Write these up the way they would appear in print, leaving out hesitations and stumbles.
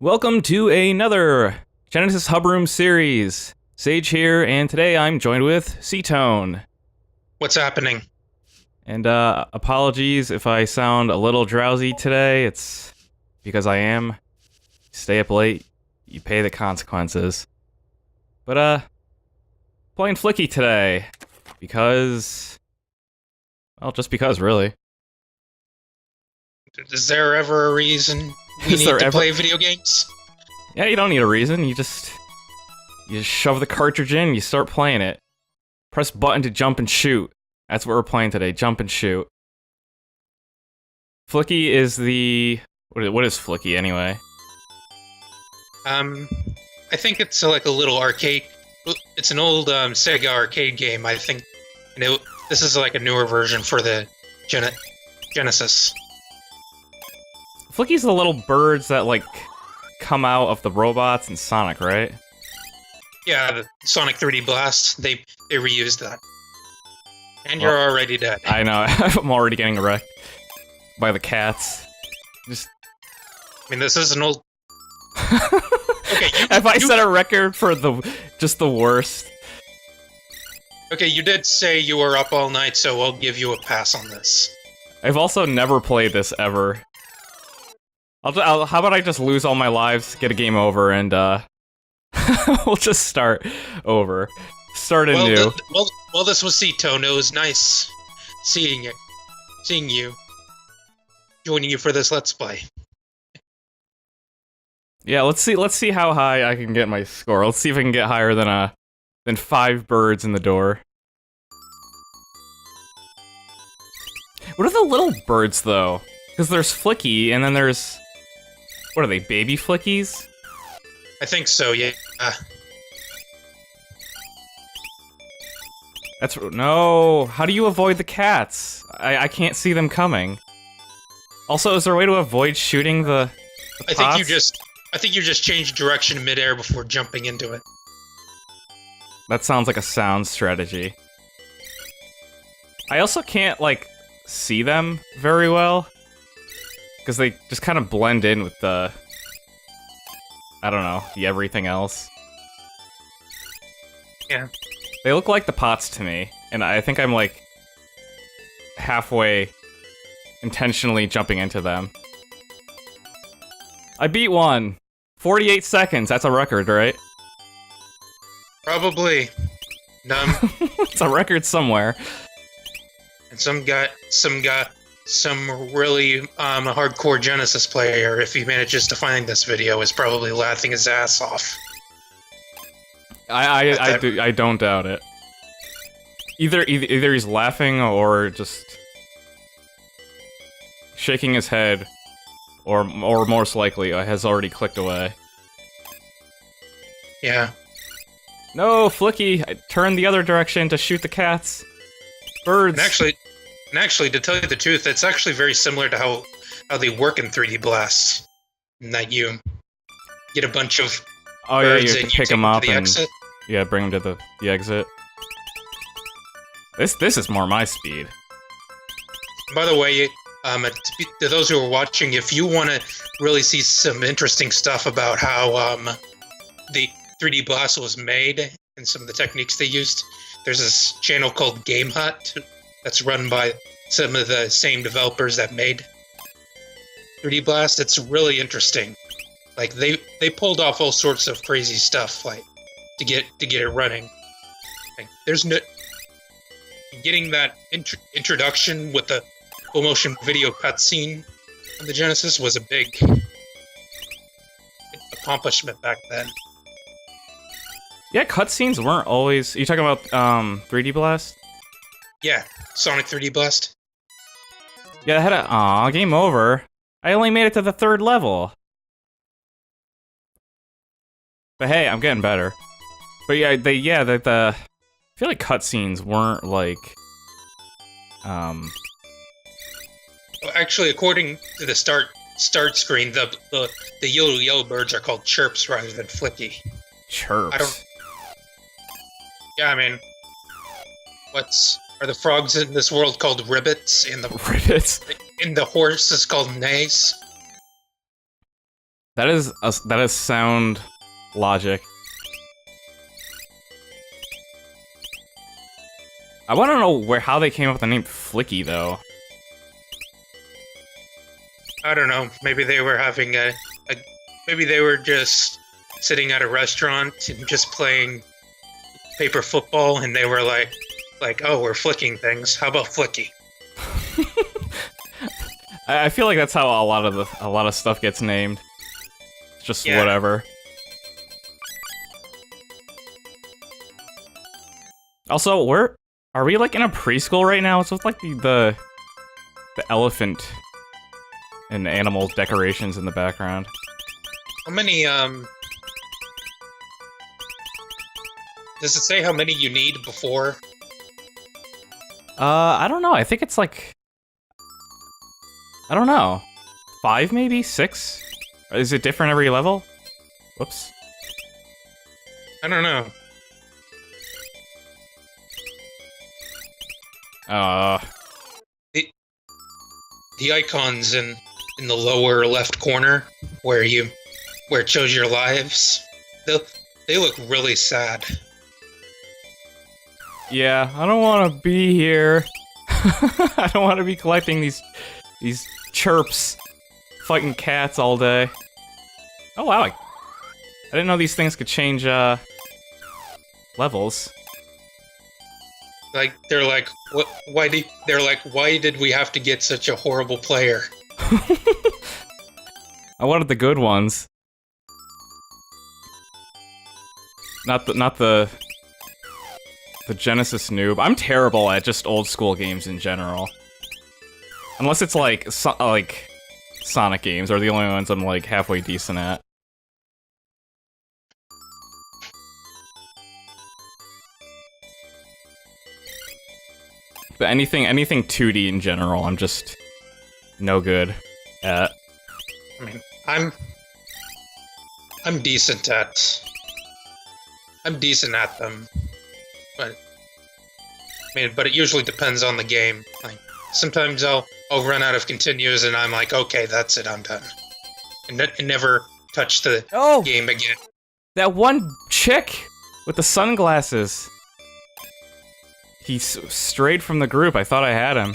Welcome to another Genesis Hub Room series. Sage here, and today I'm joined with Ctoan. What's happening? And apologies if I sound a little drowsy today. It's because I am. Stay up late, you pay the consequences. But playing Flicky today because, well, just because, really. Is there ever a reason we need to play video games? Yeah, you don't need a reason. You just shove the cartridge in, you start playing it. Press button to jump and shoot. That's what we're playing today, jump and shoot. Flicky is the... What is Flicky, anyway? I think it's like a little arcade... It's an old Sega arcade game, I think. This is like a newer version for the Genesis. Flicky's the little birds that, like, come out of the robots in Sonic, right? Yeah, the Sonic 3D Blast. They reused that. And you're already dead. I know, I'm already getting wrecked by the cats. I mean, this is an old... Okay, Have I set a record for just the worst? Okay, you did say you were up all night, so I'll give you a pass on this. I've also never played this, ever. How about I just lose all my lives, get a game over, and we'll just start over. Start anew. Well, this was Ctoan. It was nice seeing you, joining you for this Let's Play. Yeah, let's see how high I can get my score. Let's see if I can get higher than 5 birds in the door. What are the little birds, though? Because there's Flicky, and then there's... What are they, baby Flickies? I think so, yeah. No, how do you avoid the cats? I can't see them coming. Also, is there a way to avoid shooting the pots? I think you just changed direction midair before jumping into it. That sounds like a sound strategy. I also can't, like, see them very well. Because they just kind of blend in with the... I don't know, the everything else. Yeah. They look like the pots to me, and I think I'm, like, halfway intentionally jumping into them. I beat one! 48 seconds, that's a record, right? Probably. It's a record somewhere. And some really hardcore Genesis player, if he manages to find this video, is probably laughing his ass off. I don't doubt it. Either he's laughing or just shaking his head, or most likely has already clicked away. Yeah. No, Flicky! I turned the other direction to shoot the cats. Birds. And actually, to tell you the truth, it's actually very similar to how they work in 3D Blast. In that you get a bunch of birds, you have to pick them up and exit. Yeah, bring them to the exit. This is more my speed. By the way, to those who are watching, if you want to really see some interesting stuff about how the 3D Blast was made and some of the techniques they used, there's this channel called Game Hut that's run by some of the same developers that made 3D Blast. It's really interesting. Like they pulled off all sorts of crazy stuff, like to get it running. Like, there's no getting that introduction with the full motion video cutscene on the Genesis was a big accomplishment back then. Yeah, cutscenes weren't always... Are you talking about 3D Blast? Yeah, Sonic 3D Blast. Yeah, I had a... Aw, game over. I only made it to the 3rd level. But hey, I'm getting better. But yeah, I feel like cutscenes weren't like... Actually, according to the start screen, the yellow birds are called chirps rather than Flicky. Chirps? Yeah, I mean... Are the frogs in this world called ribbits? Ribbits? And the horse is called neighs? That is sound logic. I want to know how they came up with the name Flicky, though. I don't know. Maybe they were having maybe they were just sitting at a restaurant and just playing paper football, and they were like, oh, we're flicking things. How about Flicky? I feel like that's how a lot of stuff gets named. It's just whatever. Also, are we like in a preschool right now? It's with like the elephant and animal decorations in the background. How many does it say how many you need before? I don't know. I think it's like, I don't know, 5 maybe? 6? Is it different every level? Whoops. I don't know. The icons in the lower left corner where it shows your lives, they look really sad. Yeah, I don't want to be here. I don't want to be collecting these chirps, fighting cats all day. Oh wow, I didn't know these things could change levels. Like they're like, what? Why did we have to get such a horrible player? I wanted the good ones, not the Genesis noob. I'm terrible at just old school games in general. Unless it's like Sonic games are the only ones I'm like halfway decent at. But anything 2D in general, I'm just no good at. I mean, I'm decent at them, but but it usually depends on the game. Like sometimes I'll run out of continues and I'm like, okay, that's it, I'm done, and never touch the game again. That one chick with the sunglasses. He strayed from the group. I thought I had him,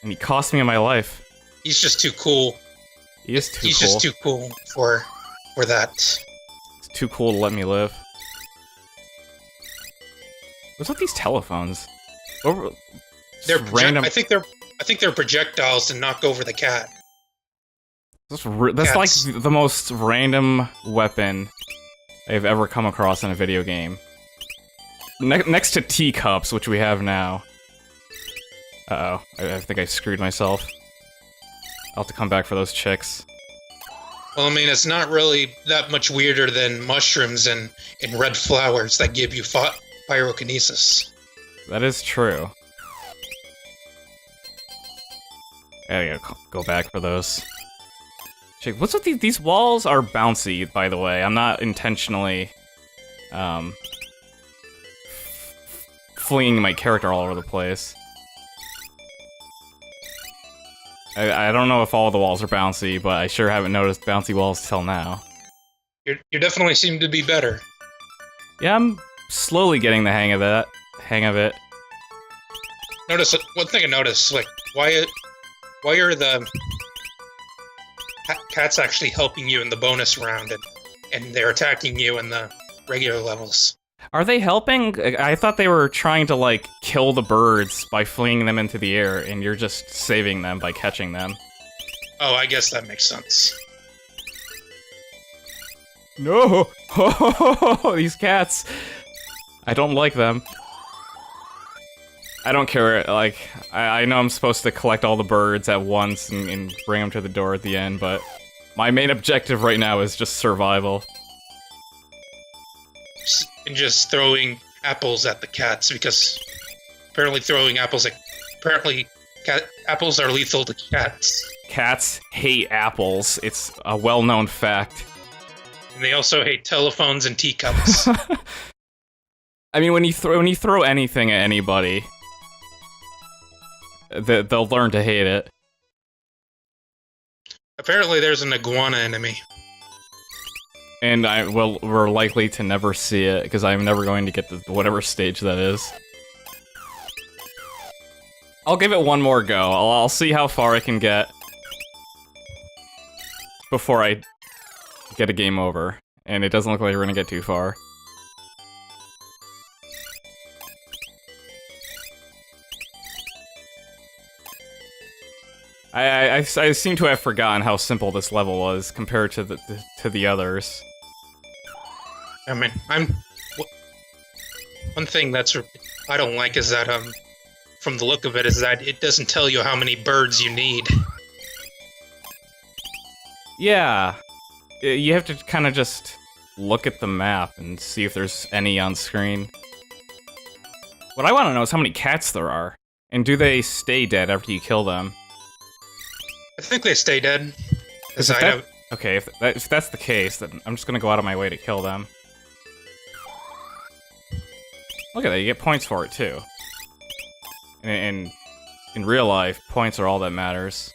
and he cost me my life. He's just too cool. He's just too cool for that. It's too cool to let me live. What's with these telephones? They're random. I think they're projectiles to knock over the cat. That's like the most random weapon I've ever come across in a video game. Next to teacups, which we have now. Uh-oh. I think I screwed myself. I'll have to come back for those chicks. Well, I mean, it's not really that much weirder than mushrooms and red flowers that give you pyrokinesis. That is true. I gotta go back for those. Chick, what's with these walls are bouncy, by the way. I'm not intentionally, flinging my character all over the place. I don't know if all the walls are bouncy, but I sure haven't noticed bouncy walls till now. You definitely seem to be better. Yeah, I'm slowly getting the hang of it. Notice one thing I noticed, like why are the cats actually helping you in the bonus round, and they're attacking you in the regular levels? Are they helping? I thought they were trying to, like, kill the birds by flinging them into the air, and you're just saving them by catching them. Oh, I guess that makes sense. No! These cats! I don't like them. I don't care, like, I know I'm supposed to collect all the birds at once and bring them to the door at the end, but my main objective right now is just survival. And just throwing apples at the cats, because apparently apples are lethal to cats. Cats hate apples. It's a well-known fact. And they also hate telephones and teacups. I mean, when you throw anything at anybody, they'll learn to hate it. Apparently there's an iguana enemy. And we're likely to never see it, because I'm never going to get to whatever stage that is. I'll give it one more go. I'll see how far I can get before I get a game over. And it doesn't look like we're gonna get too far. I seem to have forgotten how simple this level was compared to the others. I mean, one thing that's I don't like is that from the look of it is that it doesn't tell you how many birds you need. Yeah, you have to kind of just look at the map and see if there's any on screen. What I want to know is how many cats there are, and do they stay dead after you kill them? I think they stay dead. Okay, if that's the case, then I'm just gonna go out of my way to kill them. Look at that, you get points for it too. And in real life, points are all that matters.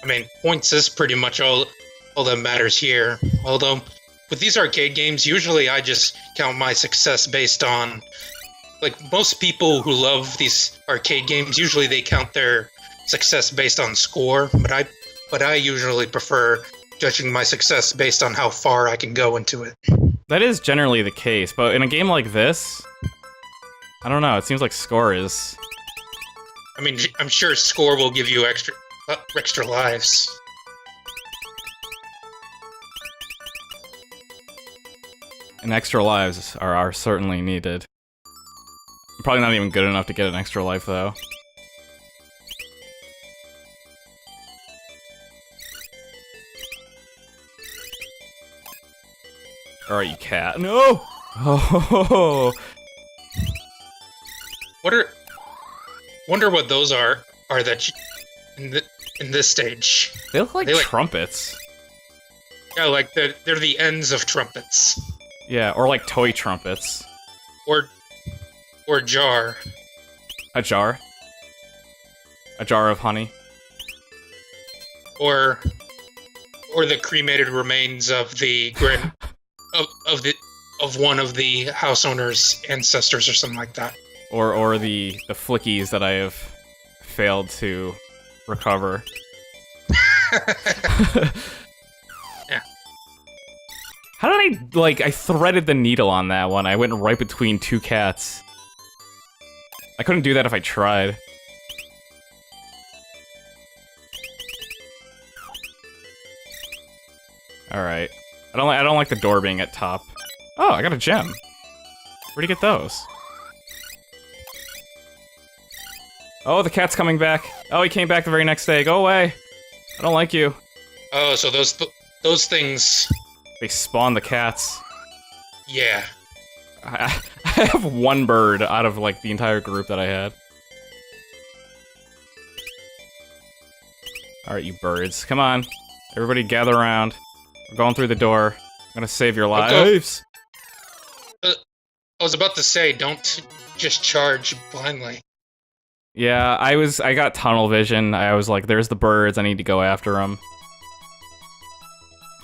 I mean, points is pretty much all that matters here. Although, with these arcade games, usually I just count my success based on... Like, most people who love these arcade games, usually they count their success based on score, but I usually prefer judging my success based on how far I can go into it. That is generally the case, but in a game like this, I don't know, it seems like score is... I mean, I'm sure score will give you extra lives. And extra lives are certainly needed. I'm probably not even good enough to get an extra life, though. Alright, you cat. No! Oh! Wonder what those are that in this stage. They look like trumpets. Yeah, like they're the ends of trumpets. Yeah, or like toy trumpets. Or jar. A jar? A jar of honey? Or the cremated remains of the of one of the house owner's ancestors or something like that. Or the Flickies that I have failed to recover. Yeah. How did I threaded the needle on that one. I went right between two cats. I couldn't do that if I tried. Alright. I don't like the door being at top. Oh, I got a gem. Where'd you get those? Oh, the cat's coming back. Oh, he came back the very next day. Go away. I don't like you. Oh, so those things... They spawn the cats. Yeah. I have one bird out of, like, the entire group that I had. Alright, you birds. Come on. Everybody gather around. We're going through the door. I'm gonna save your lives. I was about to say, don't just charge blindly. Yeah, I got tunnel vision. I was like, there's the birds, I need to go after them.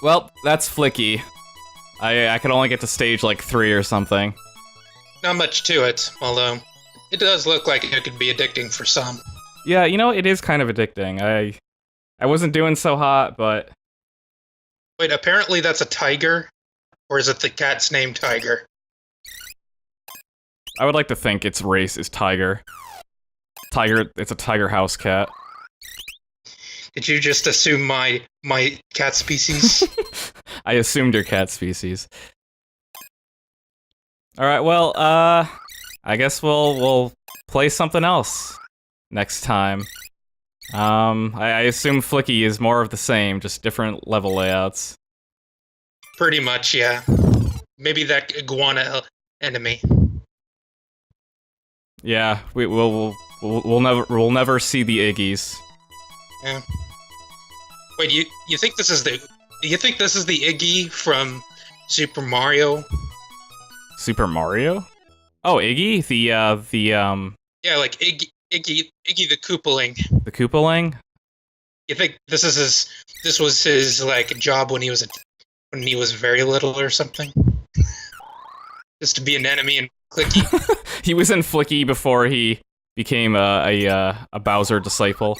Well, that's Flicky. I could only get to stage, like, 3 or something. Not much to it, although it does look like it could be addicting for some. Yeah, you know, it is kind of addicting. I wasn't doing so hot, but... Wait, apparently that's a tiger? Or is it the cat's name Tiger? I would like to think its race is tiger. It's a tiger house cat. Did you just assume my cat species? I assumed your cat species. Alright, well, I guess we'll play something else next time. I assume Flicky is more of the same, just different level layouts. Pretty much, yeah. Maybe that iguana enemy. Yeah, we'll never see the Iggies. Yeah. Wait, you think this is the Iggy from Super Mario? Super Mario? Oh, Iggy? Yeah, like Iggy the Koopaling. The Koopaling? You think this was his like job when he was when he was very little or something, just to be an enemy in Flicky. He was in Flicky before he became a Bowser disciple.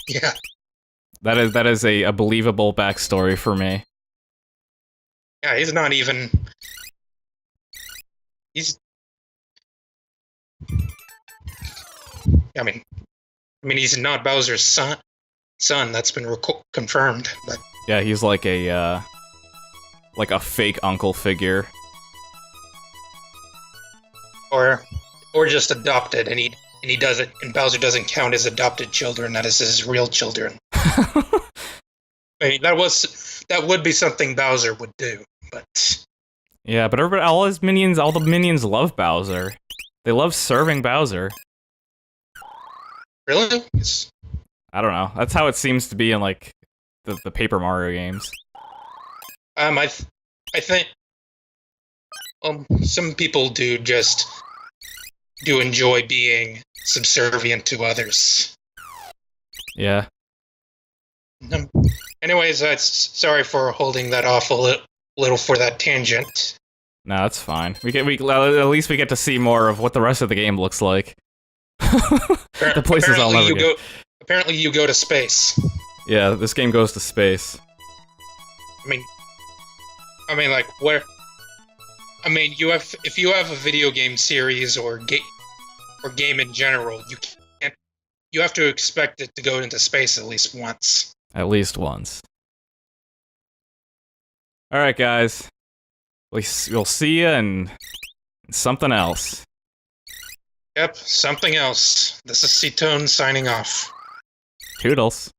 Yeah. That is a believable backstory for me. Yeah, he's not even. He's. I mean, he's not Bowser's son. That's been confirmed. But Yeah, he's like a fake uncle figure. Or just adopted, and he doesn't, and Bowser doesn't count his adopted children. That is his real children. I mean, that would be something Bowser would do, but Yeah, but all the minions love Bowser. They love serving Bowser. really, I don't know. That's how it seems to be in like the Paper Mario games. I think some people do enjoy being subservient to others. Yeah. Anyways, sorry for holding that off a little for that tangent. No, that's fine. At least we get to see more of what the rest of the game looks like. The places I'll never get. Apparently, you go to space. Yeah, this game goes to space. I mean, like where? I mean, if you have a video game series or game in general, you have to expect it to go into space at least once. At least once. All right, guys. We'll see you in something else. Yep, something else. This is Ctoan signing off. Toodles.